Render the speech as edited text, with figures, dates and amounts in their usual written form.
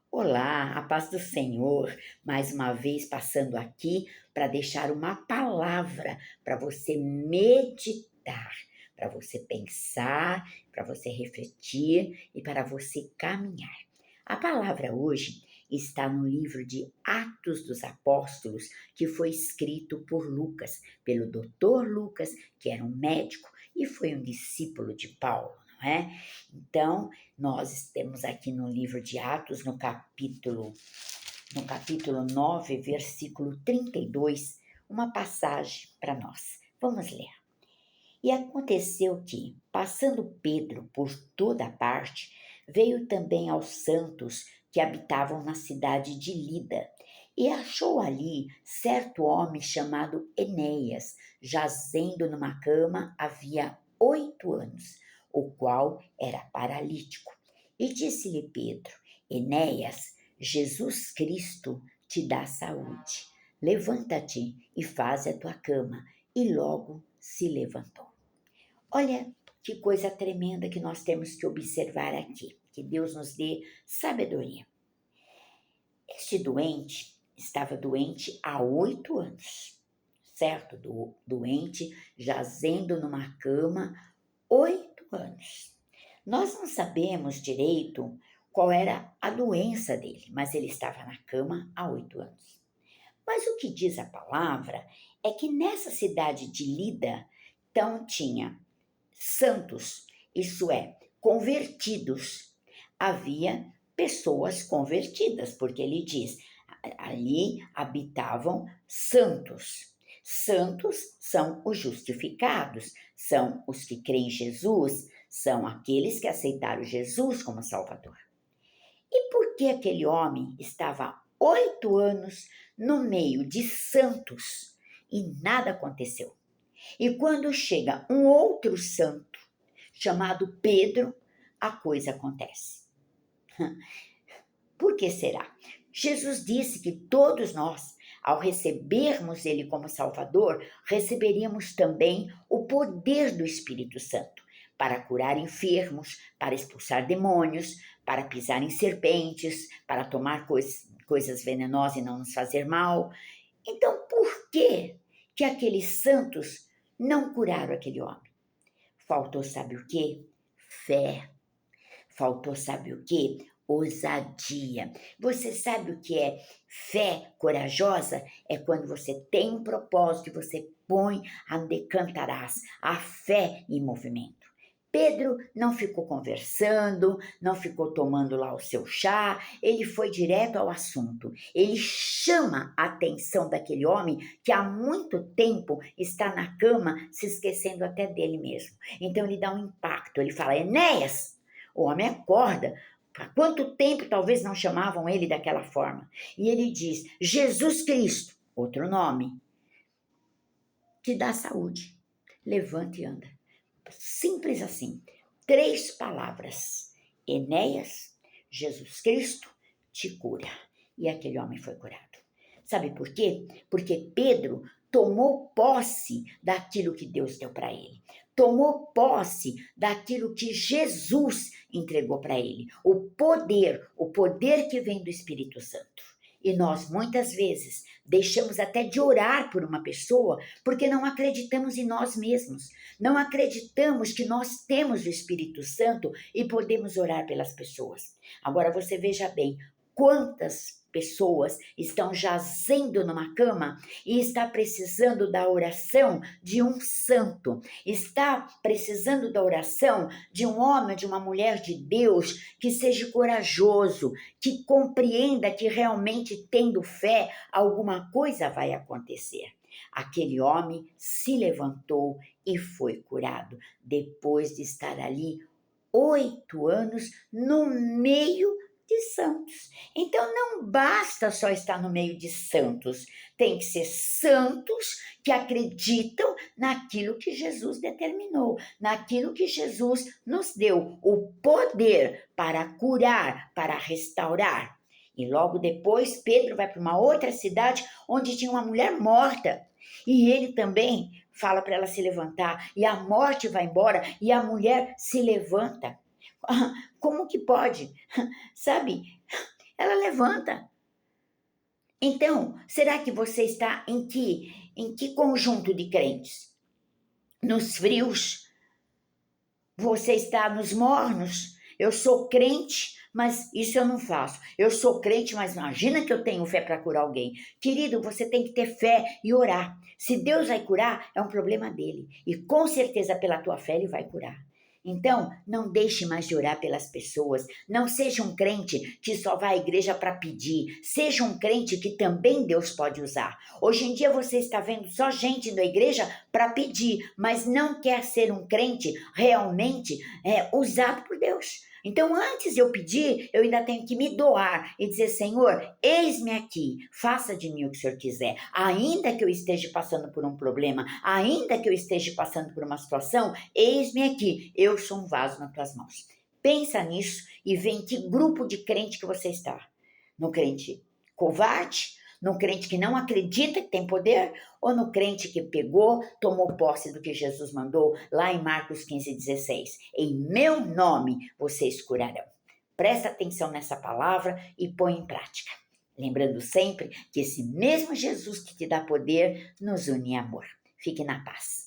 Olá, a paz do Senhor, mais uma vez passando aqui para deixar uma palavra para você meditar, para você pensar, para você refletir e para você caminhar. A palavra hoje está no livro de Atos dos Apóstolos, que foi escrito por Lucas, pelo doutor Lucas, que era um médico e foi um discípulo de Paulo, não é? Então, nós temos aqui no livro de Atos, no capítulo 9, versículo 32, uma passagem para nós. Vamos ler. E aconteceu que, passando Pedro por toda parte, veio também aos santos que habitavam na cidade de Lida, e achou ali certo homem chamado Enéas, jazendo numa cama havia 8 anos, o qual era paralítico. E disse-lhe Pedro: Enéas, Jesus Cristo te dá saúde. Levanta-te e faze a tua cama. E logo se levantou. Olha que coisa tremenda que nós temos que observar aqui. Que Deus nos dê sabedoria. Este doente estava doente há 8 anos, certo? Doente, jazendo numa cama, 8 anos. Nós não sabemos direito qual era a doença dele, mas ele estava na cama há 8 anos. Mas o que diz a palavra é que nessa cidade de Lida, então tinha santos, isso é, convertidos. Havia pessoas convertidas, porque ele diz, ali habitavam santos. Santos são os justificados, são os que creem em Jesus, são aqueles que aceitaram Jesus como Salvador. E por que aquele homem estava 8 anos no meio de santos e nada aconteceu? E quando chega um outro santo, chamado Pedro, a coisa acontece. Por que será? Jesus disse que todos nós, ao recebermos Ele como Salvador, receberíamos também o poder do Espírito Santo para curar enfermos, para expulsar demônios, para pisar em serpentes, para tomar coisas venenosas e não nos fazer mal. Então, por que aqueles santos não curaram aquele homem? Faltou, sabe o quê? Fé. Faltou, sabe o quê? Ousadia. Você sabe o que é fé corajosa? É quando você tem um propósito e você põe a decantarás, a fé em movimento. Pedro não ficou conversando, não ficou tomando lá o seu chá, ele foi direto ao assunto. Ele chama a atenção daquele homem que há muito tempo está na cama, se esquecendo até dele mesmo. Então ele dá um impacto, ele fala: Enéas! O homem acorda. Há quanto tempo talvez não chamavam ele daquela forma? E ele diz: Jesus Cristo, outro nome, te dá saúde. Levante e anda. Simples assim. 3 palavras. Enéas, Jesus Cristo, te cura. E aquele homem foi curado. Sabe por quê? Porque Pedro tomou posse daquilo que Deus deu para ele. Tomou posse daquilo que Jesus entregou para ele. O poder que vem do Espírito Santo. E nós, muitas vezes, deixamos até de orar por uma pessoa porque não acreditamos em nós mesmos. Não acreditamos que nós temos o Espírito Santo e podemos orar pelas pessoas. Agora você veja bem, quantas pessoas estão jazendo numa cama e está precisando da oração de um santo, está precisando da oração de um homem, de uma mulher de Deus que seja corajoso, que compreenda que realmente tendo fé, alguma coisa vai acontecer. Aquele homem se levantou e foi curado, depois de estar ali 8 anos no meio de santos. Então não basta só estar no meio de santos, tem que ser santos que acreditam naquilo que Jesus determinou, naquilo que Jesus nos deu, o poder para curar, para restaurar. E logo depois Pedro vai para uma outra cidade onde tinha uma mulher morta. E ele também fala para ela se levantar, e a morte vai embora, e a mulher se levanta. Como que pode? Sabe? ela levanta. Então, será que você está em que conjunto de crentes? Nos frios? Você está nos mornos? Eu sou crente, mas isso eu não faço. Eu sou crente, mas imagina que eu tenho fé para curar alguém. Querido, você tem que ter fé e orar. Se Deus vai curar, é um problema dele. E com certeza pela tua fé ele vai curar. Então, não deixe mais de orar pelas pessoas. Não seja um crente que só vai à igreja para pedir. Seja um crente que também Deus pode usar. Hoje em dia você está vendo só gente indo à igreja para pedir, mas não quer ser um crente realmente usado por Deus. Então, antes de eu pedir, eu ainda tenho que me doar e dizer, Senhor, eis-me aqui, faça de mim o que o Senhor quiser. Ainda que eu esteja passando por um problema, ainda que eu esteja passando por uma situação, eis-me aqui, eu sou um vaso nas tuas mãos. Pensa nisso e vê em que grupo de crente que você está. No crente covarde? No crente que não acredita que tem poder? Ou no crente que pegou, tomou posse do que Jesus mandou lá em Marcos 15:16? Em meu nome vocês curarão. Presta atenção nessa palavra e põe em prática. Lembrando sempre que esse mesmo Jesus que te dá poder nos une em amor. Fique na paz.